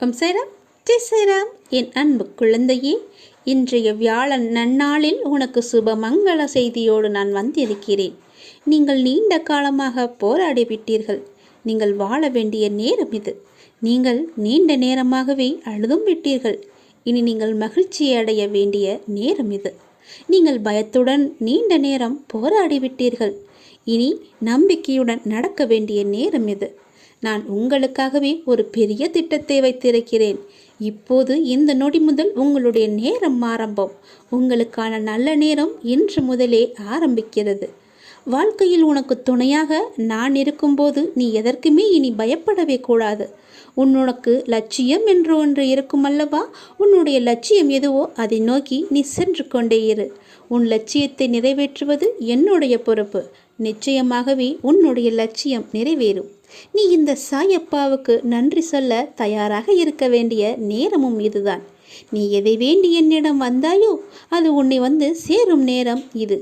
ஓம் சைராம், ஜெய் சைராம். என் அன்பு குழந்தையே, இன்றைய வியாழன் நன்னாளில் உனக்கு சுப மங்கள செய்தியோடு நான் வந்திருக்கிறேன். நீங்கள் நீண்ட காலமாக போராடிவிட்டீர்கள். நீங்கள் வாழ வேண்டிய நேரம் இது. நீங்கள் நீண்ட நேரமாகவே அழுதும் விட்டீர்கள். இனி நீங்கள் மகிழ்ச்சியை அடைய வேண்டிய நேரம் இது. நீங்கள் பயத்துடன் நீண்ட நேரம் போராடிவிட்டீர்கள். இனி நம்பிக்கையுடன் நடக்க வேண்டிய நேரம் இது. நான் உங்களுக்காகவே ஒரு பெரிய திட்டத்தை வைத்திருக்கிறேன். இப்போது இந்த நொடி முதல் உங்களுடைய நேரம் ஆரம்பம். உங்களுக்கான நல்ல நேரம் இன்று முதலே ஆரம்பிக்கிறது. வாழ்க்கையில் உனக்கு துணையாக நான் இருக்கும்போது நீ எதற்குமே இனி பயப்படவே கூடாது. உனக்கு லட்சியம் என்று ஒன்று இருக்கும் அல்லவா? உன்னுடைய லட்சியம் எதுவோ அதை நோக்கி நீ சென்று கொண்டே இரு. உன் லட்சியத்தை நிறைவேற்றுவது என்னுடைய பொறுப்பு. நிச்சயமாகவே உன்னுடைய லட்சியம் நிறைவேறும். நீ இந்த சாயப்பாவுக்கு நன்றி சொல்ல தயாராக இருக்க வேண்டிய நேரமும் இதுதான். நீ எதை வேண்டி என்னிடம் வந்தாயோ அது உன்னை வந்து சேரும் நேரம் இது.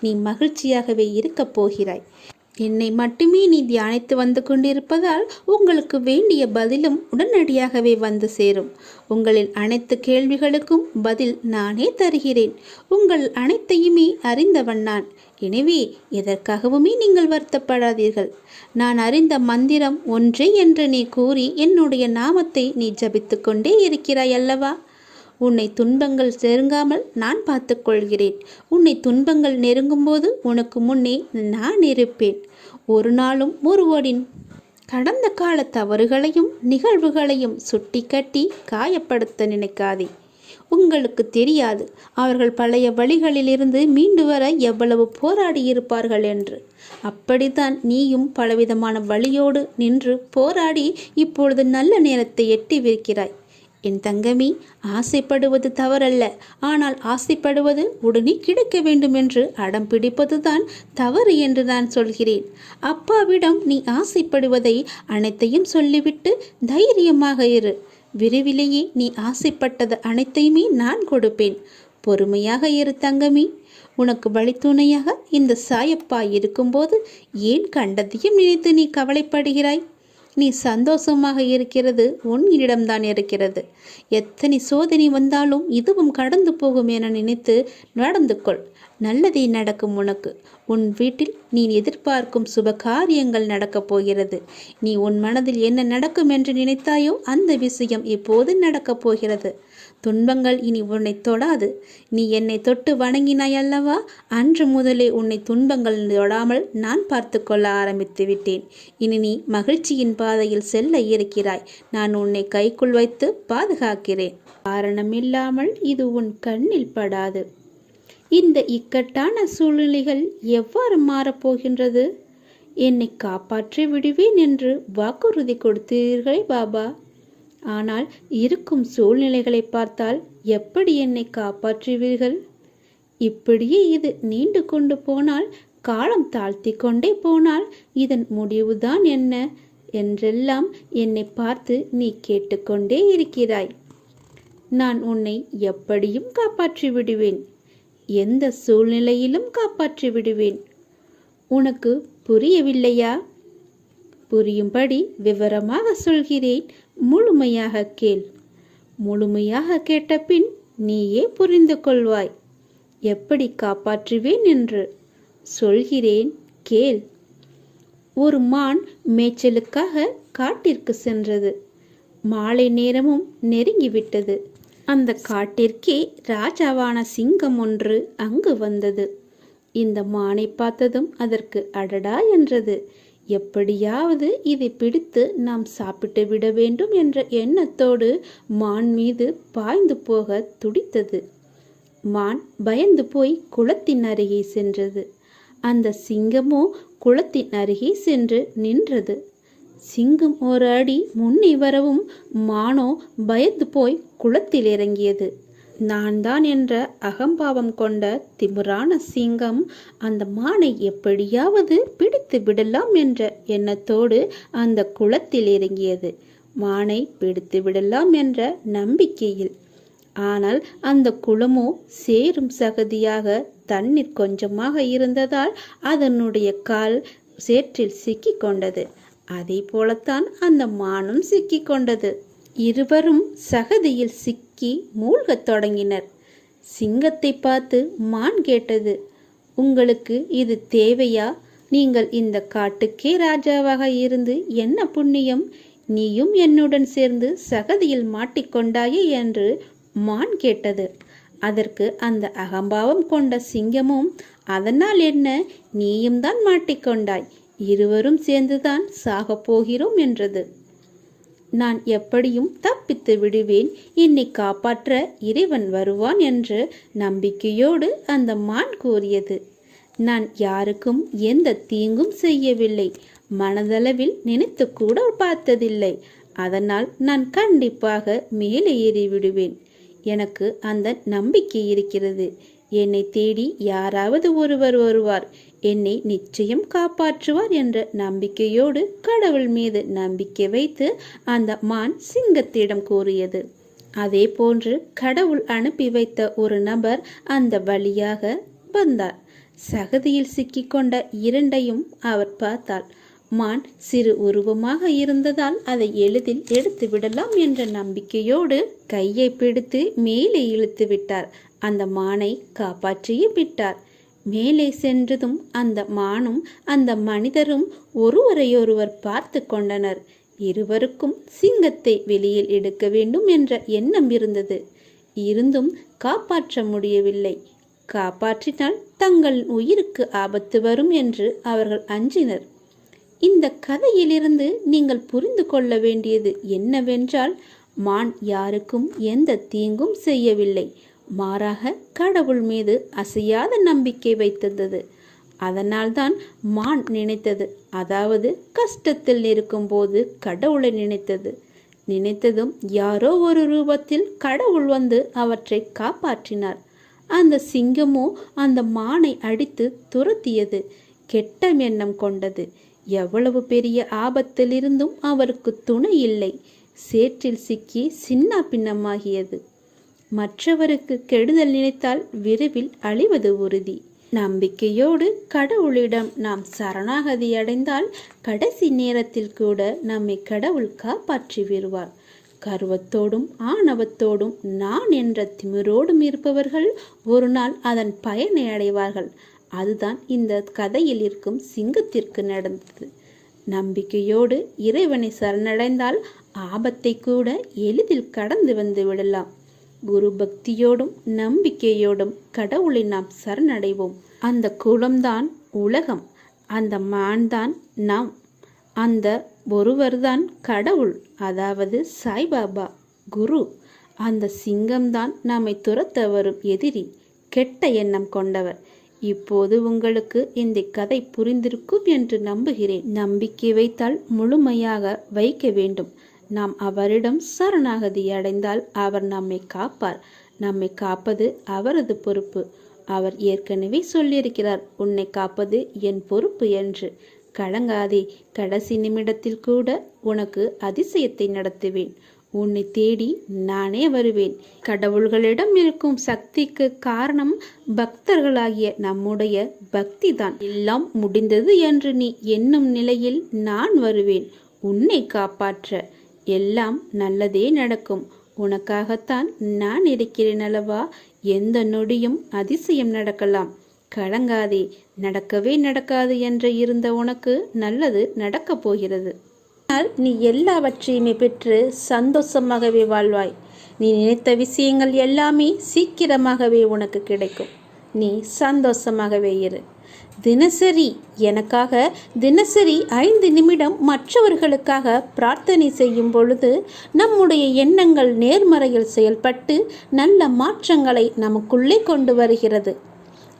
நீ மகிழ்ச்சியாகவே இருக்கப் போகிறாய். என்னை மட்டுமே நீ தியானித்து வந்து கொண்டிருப்பதால் உங்களுக்கு வேண்டிய பதிலும் உடனடியாகவே வந்து சேரும். உங்களின் அனைத்து கேள்விகளுக்கும் பதில் நானே தருகிறேன். உங்கள் அனைத்தையுமே அறிந்தவன் நான். எனவே எதற்காகவுமே நீங்கள் வருத்தப்படாதீர்கள். நான் அறிந்த மந்திரம் ஒன்றே என்று நீ கூறி என்னுடைய நாமத்தை நீ ஜபித்து கொண்டே இருக்கிறாய் அல்லவா? உன்னை துன்பங்கள் நெருங்காமல் நான் பார்த்துக்கொள்கிறேன். உன்னை துன்பங்கள் நெருங்கும்போது உனக்கு முன்னே நான் இருப்பேன். ஒரு நாளும் ஒருவரின் கடந்த கால தவறுகளையும் நிகழ்வுகளையும் சுட்டி கட்டி காயப்படுத்த நினைக்காதே. உங்களுக்கு தெரியாது அவர்கள் பழைய வழிகளிலிருந்து மீண்டு வர எவ்வளவு போராடி இருப்பார்கள் என்று. அப்படித்தான் நீயும் பலவிதமான வழியோடு நின்று போராடி இப்பொழுது நல்ல நேரத்தை எட்டிவிருக்கிறாய். என் தங்கமி, ஆசைப்படுவது தவறல்ல. ஆனால் ஆசைப்படுவது உடனே கிடைக்க வேண்டும் என்று அடம் பிடிப்பதுதான் தவறு என்று நான் சொல்கிறேன். அப்பாவிடம் நீ ஆசைப்படுவதை அனைத்தையும் சொல்லிவிட்டு தைரியமாக இரு. விரைவிலேயே நீ ஆசைப்பட்டது அனைத்தையுமே நான் கொடுப்பேன். பொறுமையாக இரு தங்கமி. உனக்கு வழித்துணையாக இந்த சாயப்பா இருக்கும்போது ஏன் கண்டதையும் நினைத்து நீ கவலைப்படுகிறாய்? நீ சந்தோஷமாக இருக்கிறது உன்னிடம்தான் இருக்கிறது. எத்தனை சோதனை வந்தாலும் இதுவும் கடந்து போகும் என நினைத்து நடந்து கொள். நல்லதே நடக்கும் உனக்கு. உன் வீட்டில் நீ எதிர்பார்க்கும் சுப காரியங்கள் நடக்கப் போகிறது. நீ உன் மனதில் என்ன நடக்கும் என்று நினைத்தாயோ அந்த விஷயம் இப்போது நடக்கப் போகிறது. துன்பங்கள் இனி உன்னை தொடாது. நீ என்னை தொட்டு வணங்கினாய் அல்லவா? அன்று முதலே உன்னை துன்பங்கள் தொடாமல் நான் பார்த்து கொள்ள ஆரம்பித்து விட்டேன். இனி நீ மகிழ்ச்சியின் பாதையில் செல்ல இருக்கிறாய். நான் உன்னை கைக்குள் வைத்து பாதுகாக்கிறேன். காரணமில்லாமல் இது உன் கண்ணில் படாது. இந்த இக்கட்டான சூழ்நிலைகள் எவ்வாறு மாறப்போகின்றது? என்னை காப்பாற்றி விடுவேன் என்று வாக்குறுதி கொடுத்தீர்களே பாபா. ஆனால் இருக்கும் சூழ்நிலைகளை பார்த்தால் எப்படி என்னை காப்பாற்றுவீர்கள்? இப்படியே இது நீண்டு கொண்டு போனால், காலம் தாழ்த்தி கொண்டே போனால் இதன் முடிவுதான் என்ன என்றெல்லாம் என்னை பார்த்து நீ கேட்டுக்கொண்டே இருக்கிறாய். நான் உன்னை எப்படியும் காப்பாற்றி விடுவேன். எந்த சூழ்நிலையிலும் காப்பாற்றி விடுவேன். உனக்கு புரியவில்லையா? புரியும்படி விவரமாக சொல்கிறேன். முழுமையாக கேள். முழுமையாக கேட்ட பின் நீயே புரிந்து கொள்வாய் எப்படி காப்பாற்றுவேன் என்று. சொல்கிறேன், கேள். ஒரு மான் மேய்ச்சலுக்காக காட்டிற்கு சென்றது. மாலை நேரமும் நெருங்கிவிட்டது. அந்த காட்டிற்கே ராஜாவான சிங்கம் ஒன்று அங்கு வந்தது. இந்த மானை பார்த்ததும் அதற்கு அடடா என்றது. எப்படியாவது இதை பிடித்து நாம் சாப்பிட்டு விட வேண்டும் என்ற எண்ணத்தோடு மான் மீது பாய்ந்து போக துடித்தது. மான் பயந்து போய் குளத்தின் அருகே சென்றது. அந்த சிங்கமோ குளத்தின் அருகே சென்று நின்றது. சிங்கம் ஒரு அடி முன்னே வரவும் மானோ பயந்து போய் குளத்தில் இறங்கியது. நான் தான் என்ற அகம்பாவம் கொண்ட திமிரான சிங்கம் அந்த மானை எப்படியாவது பிடித்து விடலாம் என்ற எண்ணத்தோடு அந்த குளத்தில் இறங்கியது. மானை பிடித்து விடலாம் என்ற நம்பிக்கையில். ஆனால் அந்த குளமோ சேரும் சகதியாக தண்ணீர் கொஞ்சமாக இருந்ததால் அதனுடைய கால் சேற்றில் சிக்கி கொண்டது. அதே போலத்தான் அந்த மானும் சிக்கி கொண்டது. இருவரும் சகதியில் சிக்கி மூழ்கத் தொடங்கினர். சிங்கத்தை பார்த்து மான் கேட்டது, உங்களுக்கு இது தேவையா? நீங்கள் இந்த காட்டுக்கே ராஜாவாக இருந்து என்ன புண்ணியம்? நீயும் என்னுடன் சேர்ந்து சகதியில் மாட்டிக்கொண்டாயே என்று மான் கேட்டது. அதற்கு அந்த அகம்பாவம் கொண்ட சிங்கமும், அதனால் என்ன, நீயும் தான் மாட்டிக்கொண்டாய், இருவரும் சேர்ந்துதான் சாகப் போகிறோம் என்றது. நான் எப்படியும் தப்பித்து விடுவேன், என்னை காப்பாற்ற இறைவன் வருவான் என்ற நம்பிக்கையோடு அந்த மான் கூறியது. நான் யாருக்கும் எந்த தீங்கும் செய்யவில்லை, மனதளவில் நினைத்து கூட பார்த்ததில்லை. அதனால் நான் கண்டிப்பாக மேலே ஏறி விடுவேன். எனக்கு அந்த நம்பிக்கை இருக்கிறது. என்னை தேடி யாராவது ஒருவர் வருவார், என்னை நிச்சயம் காப்பாற்றுவார் என்ற நம்பிக்கையோடு கடவுள் மீது நம்பிக்கை வைத்து அந்த மான் சிங்கத்திடம் கூறியது. அதே போன்று கடவுள் அனுப்பி வைத்த ஒரு நபர் அந்த வழியாக வந்தார். சகதியில் சிக்கிக்கொண்ட இரண்டையும் அவர் பார்த்தாள். மான் சிறு உருவமாக இருந்ததால் அதை எளிதில் எடுத்து விடலாம் என்ற நம்பிக்கையோடு கையை பிடித்து மேலே இழுத்து விட்டார். அந்த மானை காப்பாற்றியே விட்டார். மேலே சென்றதும் அந்த மானும் அந்த மனிதரும் ஒருவரையொருவர் பார்த்து கொண்டனர். இருவருக்கும் சிங்கத்தை வெளியில் எடுக்க வேண்டும் என்ற எண்ணம் இருந்தது. இருந்தும் காப்பாற்ற முடியவில்லை. காப்பாற்றினால் தங்கள் உயிருக்கு ஆபத்து வரும் என்று அவர்கள் அஞ்சினர். இந்த கதையிலிருந்து நீங்கள் புரிந்து கொள்ள வேண்டியது என்னவென்றால், மான் யாருக்கும் எந்த தீங்கும் செய்யவில்லை. மாறாக கடவுள் மீது அசையாத நம்பிக்கை வைத்தது. அதனால்தான் மான் நினைத்தது, அதாவது கஷ்டத்தில் இருக்கும்போது கடவுளை நினைத்ததும் யாரோ ஒரு ரூபத்தில் கடவுள் வந்து அவற்றை காப்பாற்றினார். அந்த சிங்கமோ அந்த மானை அடித்து துரத்தியது. கெட்ட எண்ணம் கொண்டது. எவ்வளவு பெரிய ஆபத்திலிருந்தும் அவருக்கு துணை இல்லை. சேற்றில் சிக்கி சின்ன பின்னமாகியது. மற்றவருக்கு கெடுதல் நினைத்தால் விரைவில் அழிவது உறுதி. நம்பிக்கையோடு கடவுளிடம் நாம் சரணாகதி அடைந்தால் கடைசி நேரத்தில் கூட நம்மை கடவுள் காப்பாற்றி விடுவார். கர்வத்தோடும் ஆணவத்தோடும் நான் என்ற திமிரோடும் இருப்பவர்கள் ஒரு நாள் அதன் பயனை அடைவார்கள். அதுதான் இந்த கதையில் இருக்கும் சிங்கத்திற்கு நடந்தது. நம்பிக்கையோடு இறைவனை சரணடைந்தால் ஆபத்தை கூட எளிதில் கடந்து வந்து விடலாம். குரு பக்தியோடும் நம்பிக்கையோடும் கடவுளை நாம் சரணடைவோம். அந்த குலம்தான் உலகம், அந்த மான்தான் நாம், அந்த ஒருவர்தான் கடவுள், அதாவது சாய்பாபா குரு. அந்த சிங்கம்தான் நம்மை துரத்த வரும் எதிரி, கெட்ட எண்ணம் கொண்டவர். இப்போது உங்களுக்கு இந்த கதை புரிந்திருக்கும் என்று நம்புகிறேன். நம்பிக்கை வைத்தால் முழுமையாக வைக்க வேண்டும். நாம் அவரிடம் சரணாகதி அடைந்தால் அவர் நம்மை காப்பார். நம்மை காப்பது அவரது பொறுப்பு. அவர் ஏற்கனவே சொல்லியிருக்கிறார், உன்னை காப்பது என் பொறுப்பு என்று. கலங்காதே, கடைசி நிமிடத்தில் கூட உனக்கு அதிசயத்தை நடத்துவேன். உன்னை தேடி நானே வருவேன். கடவுள்களிடம் இருக்கும் சக்திக்கு காரணம் பக்தர்களாகிய நம்முடைய பக்தி தான். எல்லாம் முடிந்தது என்று நீ எண்ணும் நிலையில் நான் வருவேன் உன்னை காப்பாற்ற. எல்லாம் நல்லதே நடக்கும். உனக்காகத்தான் நான் இருக்கிறேன் அல்லவா? எந்த நொடியும் அதிசயம் நடக்கலாம். கலங்காதே, நடக்கவே நடக்காது என்று இருந்த உனக்கு நல்லது நடக்கப் போகிறது. ஆனால் நீ எல்லாவற்றையுமே பெற்று சந்தோஷமாகவே வாழ்வாய். நீ நினைத்த விஷயங்கள் எல்லாமே சீக்கிரமாகவே உனக்கு கிடைக்கும். நீ சந்தோஷமாகவே இரு. தினசரி 5 நிமிடம் மற்றவர்களுக்காக பிரார்த்தனை செய்யும் பொழுது நம்முடைய எண்ணங்கள் நேர்மறையில் செயல்பட்டு நல்ல மாற்றங்களை நமக்குள்ளே கொண்டு வருகிறது.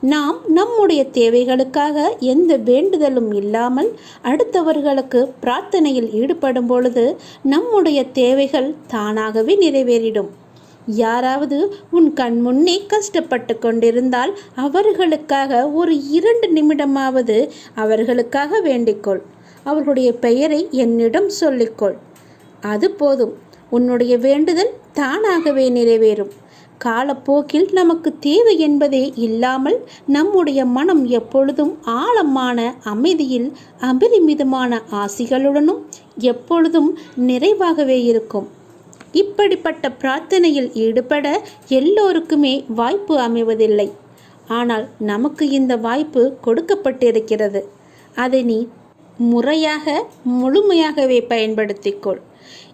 நாம் நம்முடைய தேவைகளுக்காக எந்த வேண்டுதலும் இல்லாமல் அடுத்தவர்களுக்கு பிரார்த்தனையில் ஈடுபடும் பொழுது நம்முடைய தேவைகள் தானாகவே நிறைவேறிடும். யாராவது உன் கண் முன்னே கஷ்டப்பட்டு கொண்டிருந்தால் அவர்களுக்காக ஒரு 2 நிமிடமாவது அவர்களுக்காக வேண்டிக்கொள். அவர்களுடைய பெயரை என்னிடம் சொல்லிக்கொள். அது போதும். உன்னுடைய வேண்டுதல் தானாகவே நிறைவேறும். காலப்போக்கில் நமக்கு தேவை என்பதே இல்லாமல் நம்முடைய மனம் எப்பொழுதும் ஆழமான அமைதியில் அபரிமிதமான ஆசிகளுடனும் எப்பொழுதும் நிறைவாகவே இருக்கும். இப்படிப்பட்ட பிரார்த்தனையில் ஈடுபட எல்லோருக்குமே வாய்ப்பு அமைவதில்லை. ஆனால் நமக்கு இந்த வாய்ப்பு கொடுக்கப்பட்டிருக்கிறது. அதை நீ முறையாக முழுமையாகவே பயன்படுத்திக்கொள்.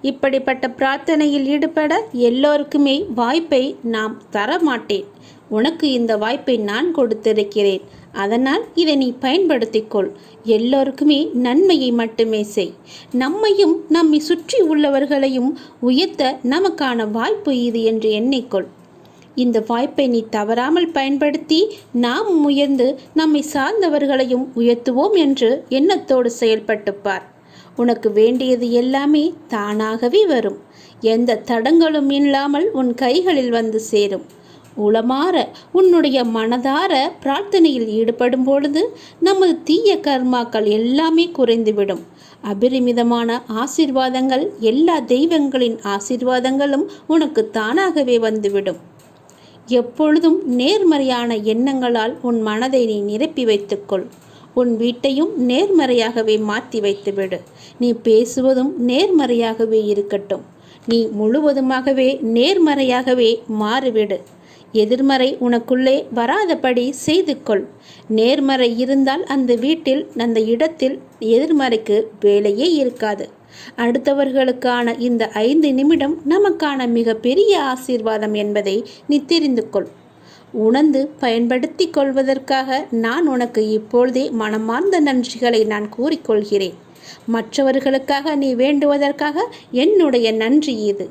இப்படிப்பட்ட பிரார்த்தனையில் ஈடுபட எல்லோருக்குமே வாய்ப்பை நாம் தரமாட்டேன். உனக்கு இந்த வாய்ப்பை நான் கொடுத்திருக்கிறேன். அதனால் இதை நீ பயன்படுத்திக்கொள். எல்லோருக்குமே நன்மையை மட்டுமே செய். நம்மையும் நம்மை சுற்றி உள்ளவர்களையும் உயர்த்த நமக்கான வாய்ப்பு இது என்று எண்ணிக்கொள். இந்த வாய்ப்பை நீ தவறாமல் பயன்படுத்தி நாம் உயர்ந்து நம்மை சார்ந்தவர்களையும் உயர்த்துவோம் என்று எண்ணத்தோடு செயல்பட்டுப்பார். உனக்கு வேண்டியது எல்லாமே தானாகவே வரும். எந்த தடங்களும் இல்லாமல் உன் கைகளில் வந்து சேரும். உளமாற உன்னுடைய மனதார பிரார்த்தனையில் ஈடுபடும் பொழுது நமது தீய கர்மாக்கள் எல்லாமே குறைந்துவிடும். அபரிமிதமான ஆசீர்வாதங்கள், எல்லா தெய்வங்களின் ஆசீர்வாதங்களும் உனக்கு தானாகவே வந்துவிடும். எப்பொழுதும் நேர்மறையான எண்ணங்களால் உன் மனதை நீ நிரப்பி வைத்துக்கொள். உன் வீட்டையும் நேர்மறையாகவே மாற்றி வைத்துவிடு. நீ பேசுவதும் நேர்மறையாகவே இருக்கட்டும். நீ முழுவதுமாகவே நேர்மறையாகவே மாறிவிடு. எதிர்மறை உனக்குள்ளே வராதபடி செய்து கொள். நேர்மறை இருந்தால் அந்த வீட்டில், அந்த இடத்தில் எதிர்மறைக்கு வேலையே இருக்காது. அடுத்தவர்களுக்கான இந்த 5 நிமிடம் நமக்கான மிக பெரிய ஆசீர்வாதம் என்பதை நீ தெரிந்து கொள். உணர்ந்து பயன்படுத்தி கொள்வதற்காக நான் உனக்கு இப்பொழுதே மனமார்ந்த நன்றிகளை நான் கூறிக்கொள்கிறேன். மற்றவர்களுக்காக நீ வேண்டுவதற்காக என்னுடைய நன்றி இது.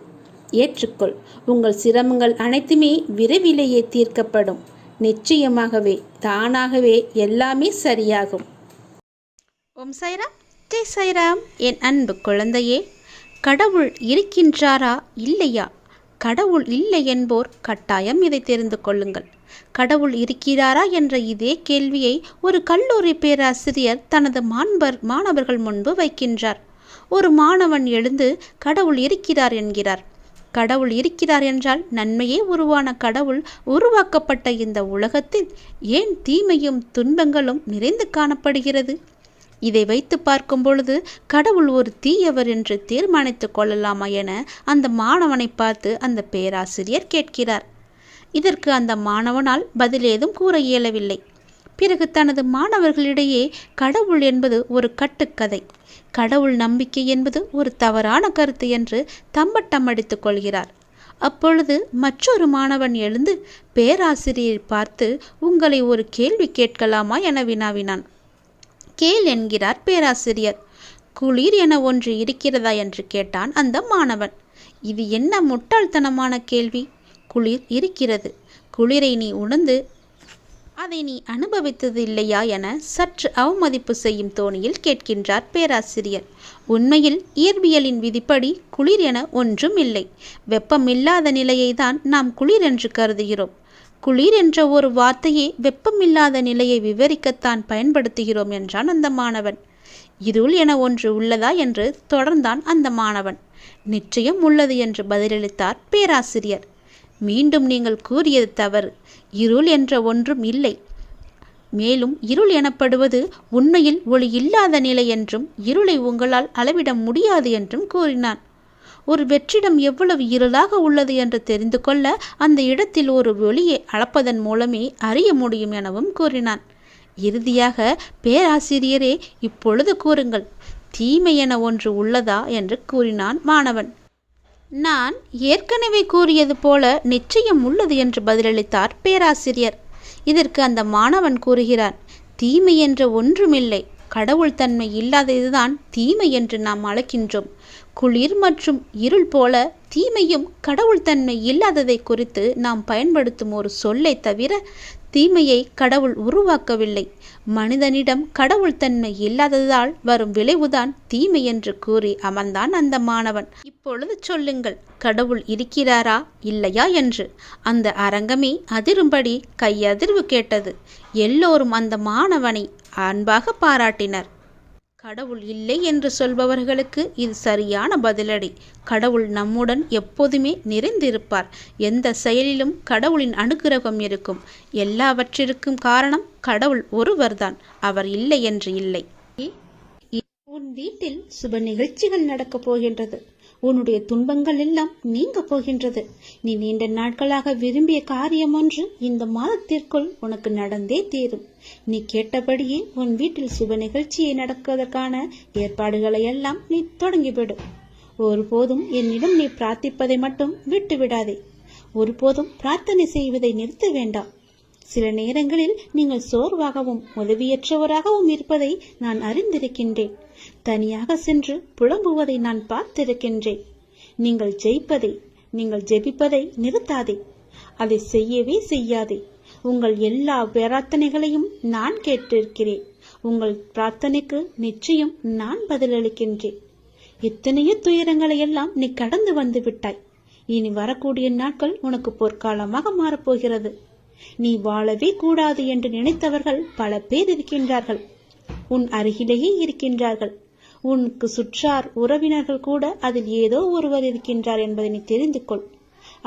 ஏற்றுக்கொள். உங்கள் சிரமங்கள் அனைத்துமே விரைவிலேயே தீர்க்கப்படும். நிச்சயமாகவே தானாகவே எல்லாமே சரியாகும். ஓம் சாய்ராம், ஜெய் சாய்ராம். என் அன்பு குழந்தையே, கடவுள் இருக்கின்றாரா இல்லையா? கடவுள் இல்லை என்போர் கட்டாயம் இதை தெரிந்து கொள்ளுங்கள். கடவுள் இருக்கிறாரா என்ற இதே கேள்வியை ஒரு கல்லூரி பேராசிரியர் தனது மாணவர்கள் முன்பு வைக்கின்றார். ஒரு மாணவன் எழுந்து கடவுள் இருக்கிறார் என்கிறார். கடவுள் இருக்கிறார் என்றால் நன்மையே உருவான கடவுள் உருவாக்கப்பட்ட இந்த உலகத்தில் ஏன் தீமையும் துன்பங்களும் நிறைந்து காணப்படுகிறது? இதை வைத்து பார்க்கும் பொழுது கடவுள் ஒரு தீயவர் என்று தீர்மானித்து கொள்ளலாமா என அந்த மாணவனை பார்த்து அந்த பேராசிரியர் கேட்கிறார். இதற்கு அந்த மாணவனால் பதில் ஏதும் கூற இயலவில்லை. பிறகு தனது மாணவர்களிடையே கடவுள் என்பது ஒரு கட்டுக்கதை, கடவுள் நம்பிக்கை என்பது ஒரு தவறான கருத்து என்று தம்பட்டம் அடித்துக் கொள்கிறார். அப்பொழுது மற்றொரு மாணவன் எழுந்து பேராசிரியரை பார்த்து, உங்களை ஒரு கேள்வி கேட்கலாமா என வினாவினான். கேள் என்கிறார் பேராசிரியர். குளிர் என ஒன்று இருக்கிறதா என்று கேட்டான் அந்த மாணவன். இது என்ன முட்டாள்தனமான கேள்வி? குளிர் இருக்கிறது. குளிரை நீ உணர்ந்து அதை நீ அனுபவித்தது இல்லையா என சற்று அவமதிப்பு செய்யும் தோணியில் கேட்கின்றார் பேராசிரியர். உண்மையில் இயற்பியலின் விதிப்படி குளிர் என ஒன்றும் இல்லை. வெப்பமில்லாத நிலையை தான் நாம் குளிர் என்று கருதுகிறோம். குளிர் என்ற ஒரு வார்த்தையே வெப்பமில்லாத நிலையை விவரிக்கத்தான் பயன்படுத்துகிறோம் என்றான் அந்த மாணவன். இருள் என ஒன்று உள்ளதா என்று தொடர்ந்தான் அந்த மாணவன். நிச்சயம் உள்ளது என்று பதிலளித்தார் பேராசிரியர். மீண்டும் நீங்கள் கூறியது தவறு. இருள் என்ற ஒன்றும் இல்லை. மேலும் இருள் எனப்படுவது உண்மையில் ஒளி இல்லாத நிலை என்றும் இருளை உங்களால் அளவிட முடியாது என்றும் கூறினான். ஒரு வெற்றிடம் எவ்வளவு இருளாக உள்ளது என்று தெரிந்து கொள்ள அந்த இடத்தில் ஒரு ஒளியை அளப்பதன் மூலமே அறிய முடியும் எனவும் கூறினான். இறுதியாக, பேராசிரியரே, இப்பொழுது கூறுங்கள், தீமை என ஒன்று உள்ளதா என்று கூறினான் மாணவன். நான் ஏற்கனவே கூறியது போல நிச்சயம் உள்ளது என்று பதிலளித்தார் பேராசிரியர். இதற்கு அந்த மாணவன் கூறுகிறான், தீமை என்ற ஒன்றுமில்லை. கடவுள் தன்மை இல்லாததுதான் தீமை என்று நாம் அழைக்கின்றோம். குளிர் மற்றும் இருள் போல தீமையும் கடவுள் தன்மை இல்லாததை குறித்து நாம் பயன்படுத்தும் ஒரு சொல்லை தவிர தீமையை கடவுள் உருவாக்கவில்லை. மனிதனிடம் கடவுள் தன்மை இல்லாததால் வரும் விளைவுதான் தீமை என்று கூறி அமர்ந்தான் அந்த மாணவன். இப்பொழுது சொல்லுங்கள், கடவுள் இருக்கிறாரா இல்லையா என்று. அந்த அரங்கமே அதிரும்படி கையதிர்வு கேட்டது. எல்லோரும் அந்த மாணவனை அன்பாக பாராட்டினர். கடவுள் இல்லை என்று சொல்பவர்களுக்கு இது சரியான பதிலடி. கடவுள் நம்முடன் எப்போதுமே நிறைந்திருப்பார். எந்த செயலிலும் கடவுளின் அனுக்கிரகம் இருக்கும். எல்லாவற்றிற்கும் காரணம் கடவுள் ஒருவர்தான். அவர் இல்லை என்று இல்லை. உன் வீட்டில் சுப நிகழ்ச்சிகள் நடக்கப் போகின்றது. உன்னுடைய துன்பங்கள் எல்லாம் நீங்க போகின்றது. நீ நீண்ட நாட்களாக விரும்பிய காரியம் ஒன்று இந்த மாதத்திற்குள் உனக்கு நடந்தே தீரும். நீ கேட்டபடியே உன் வீட்டில் சுப நிகழ்ச்சியை நடக்குவதற்கான ஏற்பாடுகளை எல்லாம் நீ தொடங்கிவிடு. ஒருபோதும் என்னிடம் நீ பிரார்த்திப்பதை மட்டும் விட்டு விடாதே. ஒருபோதும் பிரார்த்தனை செய்வதை நிறுத்த வேண்டாம். சில நேரங்களில் நீங்கள் சோர்வாகவும் உதவியற்றவராகவும் இருப்பதை நான் அறிந்திருக்கின்றேன். தனியாக சென்று புலம்புவதை நான் பார்த்திருக்கின்றேன். நீங்கள் ஜெபிப்பதை நிறுத்தாதே. அதை செய்யவே செய்யாதே. உங்கள் எல்லா பிரார்த்தனைகளையும் நான் கேட்டிருக்கிறேன். உங்கள் பிரார்த்தனைக்கு நிச்சயம் நான் பதிலளிக்கின்றேன். எத்தனையோ துயரங்களை எல்லாம் நீ கடந்து வந்து விட்டாய். இனி வரக்கூடிய நாட்கள் உனக்கு பொற்காலமாக மாறப்போகிறது. நீ வாழவே கூடாது என்று நினைத்தவர்கள் பல பேர் இருக்கின்றார்கள். உன் அருகிலேயே இருக்கின்றார்கள். உனக்கு சுற்றார் உறவினர்கள் கூட அதில் ஏதோ ஒருவர் இருக்கின்றார் என்பதை நீ தெரிந்து கொள்.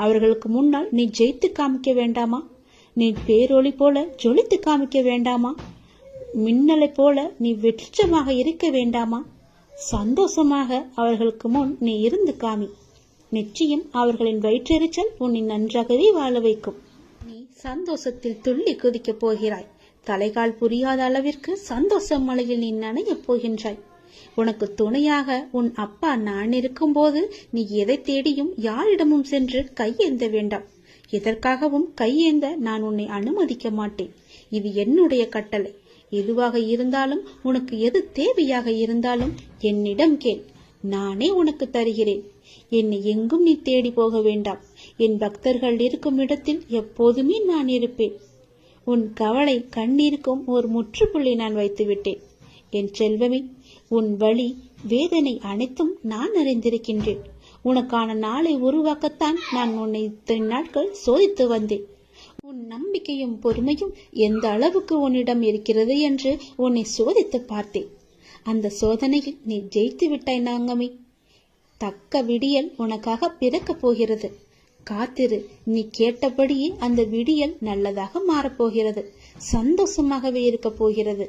அவர்களுக்கு முன்னால் நீ ஜெயித்து காமிக்க வேண்டாமா? நீ பேரொளி போல ஜொலித்து காமிக்க வேண்டாமா? மின்னலை போல நீ வெற்றிடமாக இருக்க வேண்டாமா? சந்தோஷமாக அவர்களுக்கு முன் நீ இருந்து காமி. நிச்சயம் அவர்களின் வயிற்றெரிச்சல் உன்னை நன்றாகவே வாழ வைக்கும். நீ சந்தோஷத்தில் துள்ளி குதிக்கப் போகிறாய். தலைகால் புரியாத அளவிற்கு சந்தோஷ மலையில் நீ நனையப் போகின்றாய். உனக்கு துணையாக உன் அப்பா நான் இருக்கும்போது நீ எதை தேடியும் யாரிடமும் சென்று கையேந்த வேண்டாம். எதற்காகவும் கையேந்த நான் உன்னை அனுமதிக்க மாட்டேன். இது என்னுடைய கட்டளை. எதுவாக இருந்தாலும், உனக்கு எது தேவையாக இருந்தாலும் என்னிடம் கேள். நானே உனக்கு தருகிறேன். என்னை எங்கும் நீ தேடி போக வேண்டாம். என் பக்தர்கள் இருக்கும் இடத்தில் எப்போதுமே நான் இருப்பேன். உன் கவலை கண்ணீருக்கும் ஒரு முற்றுப்புள்ளி நான் வைத்து விட்டேன். என் செல்வமே, உன் வலி வேதனை அனைத்தும் நான் அறிந்திருக்கின்றேன். உனக்கான நாளை உருவாக்கத்தான் நான் உன்னை இத்தனை நாட்கள் சோதித்து வந்தேன். உன் நம்பிக்கையும் பொறுமையும் எந்த அளவுக்கு உன்னிடம் இருக்கிறது என்று உன்னை சோதித்து பார்த்தேன். அந்த சோதனையில் நீ ஜெயித்து விட்டாய் நாங்கமே. தக்க விடியல் உனக்காக பிறக்கப் போகிறது. காத்திரு. நீ கேட்டபடியே அந்த விடியல் நல்லதாக மாறப்போகிறது. சந்தோஷமாகவே இருக்க போகிறது.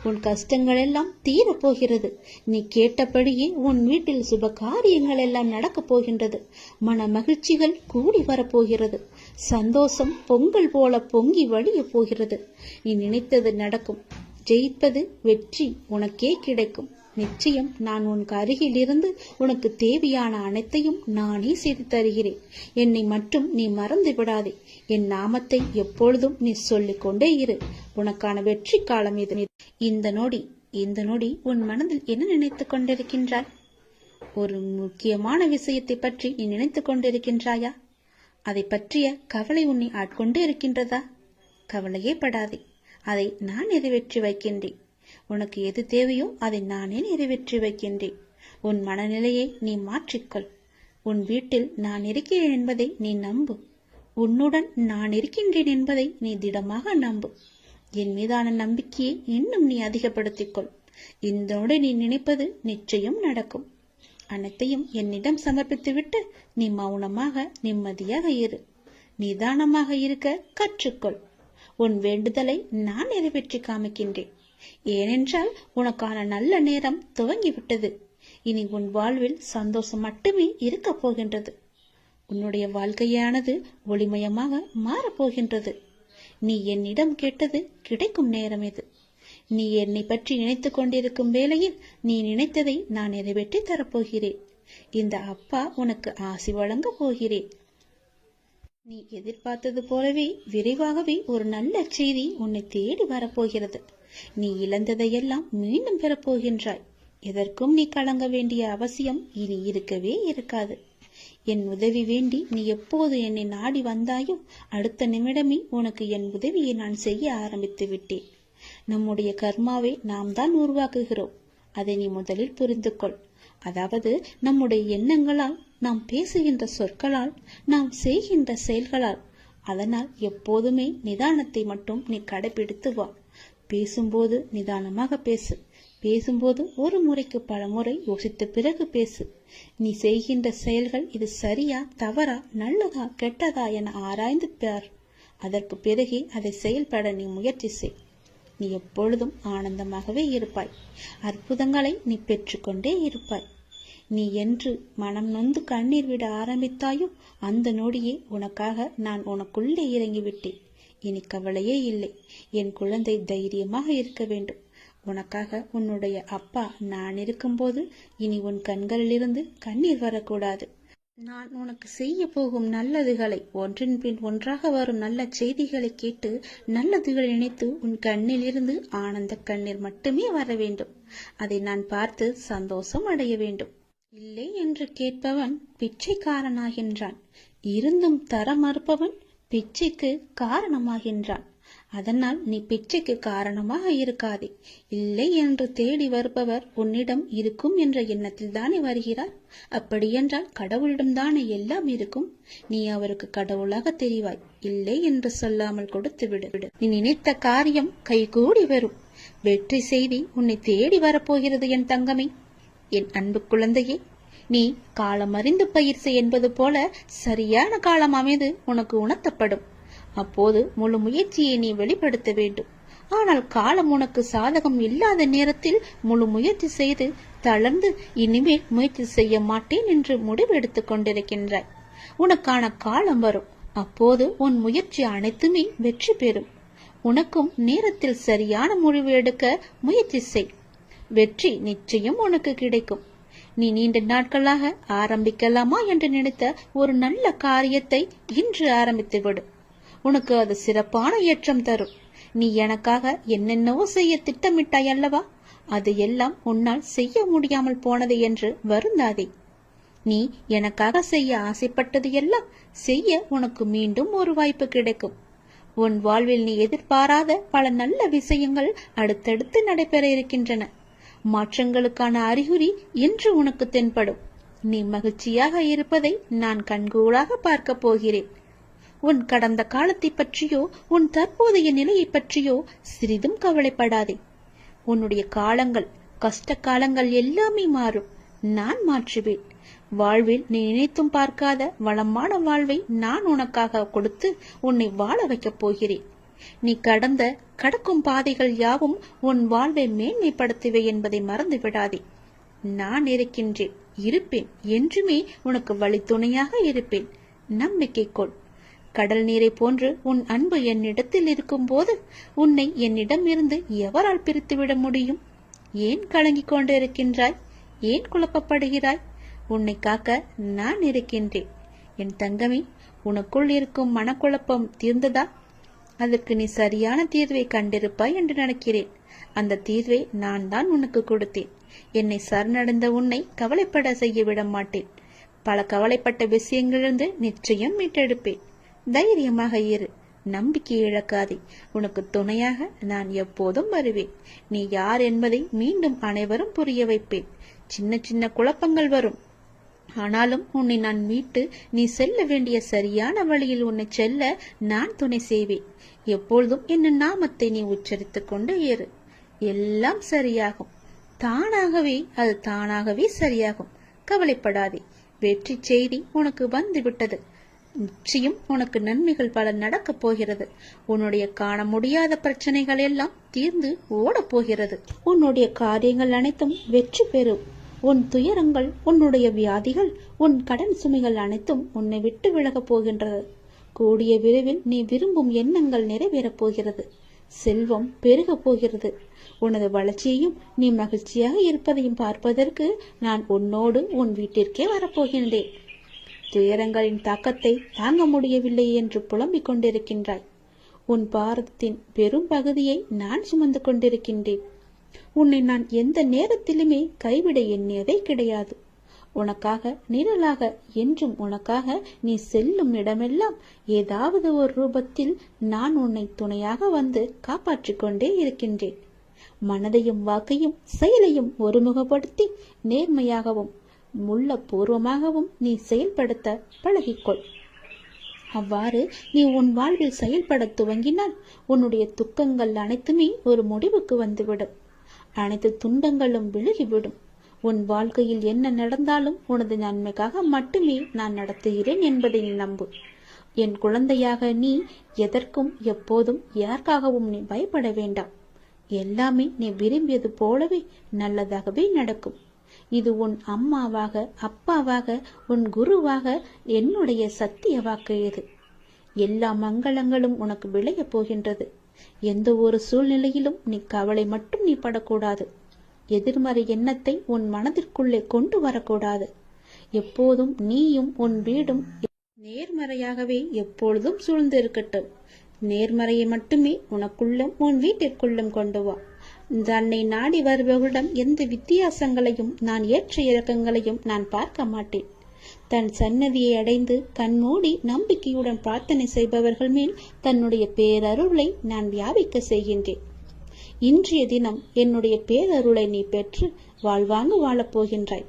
உன் கஷ்டங்கள் எல்லாம் தீரப்போகிறது. நீ கேட்டபடியே உன் வீட்டில் சுப காரியங்கள் எல்லாம் நடக்கப் போகின்றது. மன மகிழ்ச்சிகள் கூடி வரப்போகிறது. சந்தோஷம் பொங்கல் போல பொங்கி வழிய போகிறது. நீ நினைத்தது நடக்கும். ஜெயிப்பது வெற்றி உனக்கே கிடைக்கும். நிச்சயம் நான் உனக்கு அருகில் இருந்து உனக்கு தேவையான அனைத்தையும் நானே செய்து தருகிறேன். என்னை மட்டும் நீ மறந்து விடாதே. என் நாமத்தை எப்பொழுதும் நீ சொல்லிக் கொண்டே இரு. உனக்கான வெற்றி காலம் இது. இந்த நொடி உன் மனதில் என்ன நினைத்துக் கொண்டிருக்கின்றாய்? ஒரு முக்கியமான விஷயத்தை பற்றி நீ நினைத்துக் கொண்டிருக்கின்றாயா? அதை பற்றிய கவலை உன்னை ஆட்கொண்டு இருக்கின்றதா? கவலையே படாதே. அதை நான் நிறைவேற்றி வைக்கின்றேன். உனக்கு எது தேவையோ அதை நானே நிறைவேற்றி வைக்கின்றேன். உன் மனநிலையை நீ மாற்றிக்கொள். உன் வீட்டில் நான் இருக்கிறேன் என்பதை நீ நம்பு. உன்னுடன் நான் இருக்கின்றேன் என்பதை நீ திடமாக நம்பு. என் மீதான நம்பிக்கையை இன்னும் நீ அதிகப்படுத்திக்கொள். இதனோடு நீ நினைப்பது நிச்சயம் நடக்கும். அனைத்தையும் என்னிடம் சமர்ப்பித்துவிட்டு நீ மௌனமாக நிம்மதியாக இரு. நிதானமாக இருக்க கற்றுக்கொள். உன் வேண்டுதலை நான் நிறைவேற்றி காமிக்கின்றேன். ஏனென்றால் உனக்கான நல்ல நேரம் துவங்கிவிட்டது. இனி உன் வாழ்வில் சந்தோஷம் மட்டுமே இருக்க போகின்றது. உன்னுடைய வாழ்க்கையானது ஒளிமயமாக மாறப்போகின்றது. நீ என்னிடம் கேட்டது கிடைக்கும் நேரம் இது. நீ என்னை பற்றி நினைத்து கொண்டிருக்கும் வேளையில் நீ நினைத்ததை நான் நிறைவேற்றி தரப்போகிறேன். இந்த அப்பா உனக்கு ஆசி வழங்க போகிறேன். நீ எதிர்பார்த்தது போலவே விரைவாகவே ஒரு நல்ல செய்தி உன்னை தேடி வரப்போகிறது. நீ இழந்ததையெல்லாம் மீண்டும் பெறப்போகின்றாய். எதற்கும் நீ கலங்க வேண்டிய அவசியம் இனி இருக்கவே இருக்காது. என் உதவி வேண்டி நீ எப்போது என்னை நாடி வந்தாயோ அடுத்த நிமிடமே உனக்கு என் உதவியை நான் செய்ய ஆரம்பித்து விட்டேன். நம்முடைய கர்மாவை நாம் தான் உருவாக்குகிறோம். அதை நீ முதலில் புரிந்து கொள். அதாவது நம்முடைய எண்ணங்களால், நாம் பேசுகின்ற சொற்களால், நாம் செய்கின்ற செயல்களால். அதனால் எப்போதுமே நிதானத்தை மட்டும் நீ கடைபிடித்து வா. பேசும்போது நிதானமாக பேசு. பேசும்போது ஒரு முறைக்கு பல முறை யோசித்த பிறகு பேசு. நீ செய்கின்ற செயல்கள் இது சரியா தவறா நல்லதா கெட்டதா என ஆராய்ந்து பார். அதற்கு பிறகே அதை செயல்பட நீ முயற்சி செய். நீ எப்பொழுதும் ஆனந்தமாகவே இருப்பாய். அற்புதங்களை நீ பெற்றுக்கொண்டே இருப்பாய். நீ என்று மனம் நொந்து கண்ணீர் விட ஆரம்பித்தாயோ அந்த நொடியே உனக்காக நான் உனக்குள்ளே இறங்கிவிட்டேன். இனி கவலையே இல்லை. என் குழந்தை தைரியமாக இருக்க வேண்டும். உனக்காக உன்னுடைய அப்பா நான் இருக்கும்போது இனி உன் கண்களிலிருந்து கண்ணீர் வரக்கூடாது. நான் உனக்கு செய்ய போகும் நல்லதுகளை ஒன்றின் பின் ஒன்றாக வரும் நல்ல செய்திகளை கேட்டு நல்லதுகளை நினைத்து உன் கண்ணில் இருந்து ஆனந்த கண்ணீர் மட்டுமே வர வேண்டும். அதை நான் பார்த்து சந்தோஷம் அடைய வேண்டும். இல்லை என்று கேட்பவன் பிச்சைக்காரனாகின்றான். இருந்தும் தர மறுப்பவன் பிச்சைக்கு காரணமாகின்றான். அதனால் நீ பிச்சைக்கு காரணமாக இருக்காதே. இல்லை என்று தேடி வருபவர் உன்னிடம் இருக்கும் என்ற எண்ணத்தில் தானே வருகிறார். அப்படியென்றால் கடவுளிடம் தானே எல்லாம் இருக்கும். நீ அவருக்கு கடவுளாக தெரிவாய். இல்லை என்று சொல்லாமல் கொடுத்து விடு. நீ நினைத்த காரியம் கைகூடி வரும். வெற்றி செய்தி உன்னை தேடி வரப்போகிறது என் தங்கமே. என் அன்பு குழந்தையே, நீ காலம் அறிந்து பயிர் செய் என்பது போல சரியான காலம் அமைது உனக்கு உணர்த்தப்படும். அப்போது முழு முயற்சியை நீ வெளிப்படுத்த வேண்டும். ஆனால் காலம் உனக்கு சாதகம் இல்லாத நேரத்தில் முழு முயற்சி செய்து தளர்ந்து இனிமேல் முயற்சி செய்ய மாட்டேன் என்று முடிவு எடுத்துக் கொண்டிருக்கின்றாய். உனக்கான காலம் வரும். அப்போது உன் முயற்சி அனைத்துமே வெற்றி பெறும். உனக்கும் நேரத்தில் சரியான முடிவு எடுக்க முயற்சி செய். வெற்றி நிச்சயம் உனக்கு கிடைக்கும். நீ நீண்ட நாட்களாக ஆரம்பிக்கலாமா என்று நினைத்த ஒரு நல்ல காரியத்தை இன்று ஆரம்பித்து விடு. உனக்கு அது சிறப்பான ஏற்றம் தரும். நீ எனக்காக என்னென்னவோ செய்ய திட்டமிட்டாய் அல்லவா? அது எல்லாம் உன்னால் செய்ய முடியாமல் போனது என்று வருந்தாதே. நீ எனக்காக செய்ய ஆசைப்பட்டது எல்லாம் செய்ய உனக்கு மீண்டும் ஒரு வாய்ப்பு கிடைக்கும். உன் வாழ்வில் நீ எதிர்பாராத பல நல்ல விஷயங்கள் அடுத்தடுத்து நடைபெற இருக்கின்றன. மாற்றங்களுக்கான அறிகுறி இன்று உனக்கு தென்படும். நீ மகிழ்ச்சியாக இருப்பதை நான் கண்கூடாக பார்க்க போகிறேன். உன் கடந்த காலத்தை பற்றியோ உன் தற்போதைய நிலையை பற்றியோ சிறிதும் கவலைப்படாதே. உன்னுடைய காலங்கள், கஷ்ட காலங்கள் எல்லாமே மாறும். நான் மாற்றுவேன். வாழ்வில் நீ நினைத்தும் பார்க்காத வளமான வாழ்வை நான் உனக்காக கொடுத்து உன்னை வாழ வைக்கப் போகிறேன். நீ கடக்கும் பாதைகள் யாவும் உன் வாழ்வை மேன்மைப்படுத்துவே என்பதை மறந்து விடாதே. நான் இருக்கின்றேன், இருப்பேன். என்றுமே உனக்கு வழித்துணையாக இருப்பேன். நம்பிக்கை கொள். கடல் நீரை போன்று உன் அன்பு என்னிடத்தில் இருக்கும் போது உன்னை என்னிடம் இருந்து எவரால் பிரித்துவிட முடியும்? ஏன் கலங்கிக் கொண்டு இருக்கின்றாய்? ஏன் குழப்பப்படுகிறாய்? உன்னை காக்க நான் இருக்கின்றேன். என் தங்கமே, உனக்குள் இருக்கும் மனக்குழப்பம் தீர்ந்ததா? அதற்கு நீ சரியான தீர்வை கண்டிருப்பாய் என்று நினைக்கிறேன். அந்த தீர்வை நான் தான் உனக்கு கொடுத்தேன். என்னை சரணடைந்த உன்னை கவலைப்பட செய்ய விட மாட்டேன். பல கவலைப்பட்ட விஷயங்களிலிருந்து நிச்சயம் மீட்டெடுப்பேன். தைரியமாக இரு. நம்பிக்கை இழக்காதே. உனக்கு துணையாக நான் எப்போதும் வருவேன். நீ யார் என்பதை மீண்டும் அனைவரும் புரிய வைப்பேன். சின்ன சின்ன குழப்பங்கள் வரும். ஆனாலும் உன்னை நான் மீட்டு நீ செல்ல வேண்டிய சரியான வழியில் உன்னை செல்ல நான் துணை செய்வேன். எப்பொழுதும் என் நாமத்தை நீ உச்சரித்துக் கொண்டு ஏறு. எல்லாம் சரியாகும். அது தானாகவே சரியாகும். கவலைப்படாதே. வெற்றி செய்தி உனக்கு வந்து விட்டது. நிச்சயம் உனக்கு நன்மைகள் பல நடக்கப் போகிறது. உன்னுடைய காண முடியாத பிரச்சனைகள் எல்லாம் தீர்ந்து ஓடப் போகிறது. உன்னுடைய காரியங்கள் அனைத்தும் வெற்றி பெறும். உன் துயரங்கள், உன்னுடைய வியாதிகள், உன் கடன் சுமைகள் அனைத்தும் உன்னை விட்டு விலகப் போகின்றது. கூடிய விரைவில் நீ விரும்பும் எண்ணங்கள் நிறைவேறப் போகிறது. செல்வம் பெருகப் போகிறது. உனது வளர்ச்சியையும் நீ மகிழ்ச்சியாக இருப்பதையும் பார்ப்பதற்கு நான் உன்னோடு உன் வீட்டிற்கே வரப்போகின்றேன். துயரங்களின் தாக்கத்தை தாங்க முடியவில்லை என்று புலம்பிக் கொண்டிருக்கின்றாய். உன் பாரதத்தின் பெரும் பகுதியை நான் சுமந்து கொண்டிருக்கின்றேன். உன்னை நான் எந்த நேரத்திலுமே கைவிட எண்ணியதே கிடையாது. உனக்காக நிழலாக என்றும் உனக்காக நீ செல்லும் இடமெல்லாம் ஏதாவது ஒரு ரூபத்தில் நான் உன்னை துணையாக வந்து காப்பாற்றிக் கொண்டே இருக்கின்றேன். மனதையும் வாக்கையும் செயலையும் ஒருமுகப்படுத்தி நேர்மையாகவும் முள்ளப்பூர்வமாகவும் நீ செயல்படுத்த பழகிக்கொள். அவ்வாறு நீ உன் வாழ்வில் செயல்பட துவங்கினால் உன்னுடைய துக்கங்கள் அனைத்துமே ஒரு முடிவுக்கு வந்துவிடும். அனைத்து துன்பங்களும் விலகிவிடும். உன் வாழ்க்கையில் என்ன நடந்தாலும் உனது நன்மைக்காக மட்டுமே நான் நடத்துகிறேன் என்பதை நீ நம்பு. என் குழந்தையாக நீ எதற்கும் எப்போதும் யாருக்காகவும் நீ பயப்பட வேண்டாம். எல்லாமே நீ விரும்பியது போலவே நல்லதாகவே நடக்கும். இது உன் அம்மாவாக, அப்பாவாக, உன் குருவாக என்னுடைய சத்திய வாக்கு. இது எல்லா மங்களங்களும் உனக்கு விளையப் போகின்றது. எந்த ஒரு சூழ்நிலையிலும் நீ கவலை மட்டும் நீ படக்கூடாது. எதிர்மறை எண்ணத்தை உன் மனதிற்குள்ளே கொண்டு வரக்கூடாது. எப்போதும் நீயும் உன் வீடும் நேர்மறையாகவே எப்பொழுதும் சூழ்ந்து இருக்கட்டும். நேர்மறையை மட்டுமே உனக்குள்ளும் உன் வீட்டிற்குள்ளும் கொண்டு வா. தன்னை நாடி வருபவரிடம் எந்த வித்தியாசங்களையும் நான் ஏற்ற இறக்கங்களையும் நான் பார்க்க மாட்டேன். தன் சன்னதியை அடைந்து கண்மூடி நம்பிக்கையுடன் பிரார்த்தனை செய்பவர்கள் மேல் தன்னுடைய பேரருளை நான் வியாபிக்க செய்கின்றேன். இன்றைய தினம் என்னுடைய பேரருளை நீ பெற்று வாழ்வாங்கு வாழப் போகின்றாய்.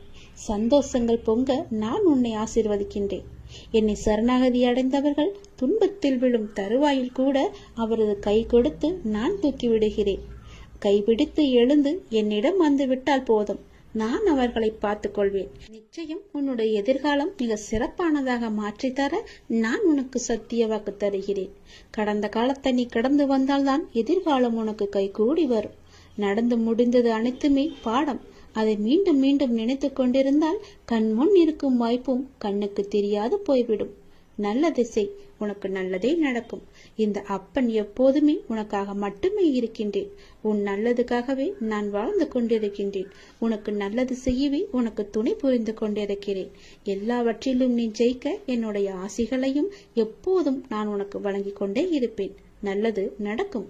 சந்தோஷங்கள் பொங்க நான் உன்னை ஆசீர்வதிக்கின்றேன். என்னை சரணாகதி அடைந்தவர்கள் துன்பத்தில் விழும் தருவாயில் கூட அவரது கை கொடுத்து நான் தூக்கி விடுகிறேன். கைபிடித்து எழுந்து என்னிடம் வந்து விட்டால் போதும், நான் அவர்களை பார்த்துக் கொள்வேன். நிச்சயம் உன்னுடைய எதிர்காலம் மிக சிறப்பானதாக மாற்றித்தர நான் உனக்கு சத்திய வாக்கு தருகிறேன். கடந்த காலத்தை நீ கடந்து வந்தால்தான் எதிர்காலம் உனக்கு கைகூடி வரும். நடந்து முடிந்தது அனைத்துமே பாடம். அதை மீண்டும் மீண்டும் நினைத்து கொண்டிருந்தால் கண்முன் இருக்கும் வாய்ப்பும் கண்ணுக்கு தெரியாது போய்விடும். நல்ல திசை, உனக்கு நல்லதே நடக்கும். இந்த அப்பன் எப்போதுமே உனக்காக மட்டுமே இருக்கின்றேன். உன் நல்லதுக்காகவே நான் வாழ்ந்து கொண்டிருக்கின்றேன். உனக்கு நல்லது செய்யவே உனக்கு துணை புரிந்து கொண்டிருக்கிறேன். எல்லாவற்றிலும் நீ ஜெயிக்க என்னுடைய ஆசிகளையும் எப்போதும் நான் உனக்கு வழங்கிக் கொண்டே இருப்பேன். நல்லது நடக்கும்.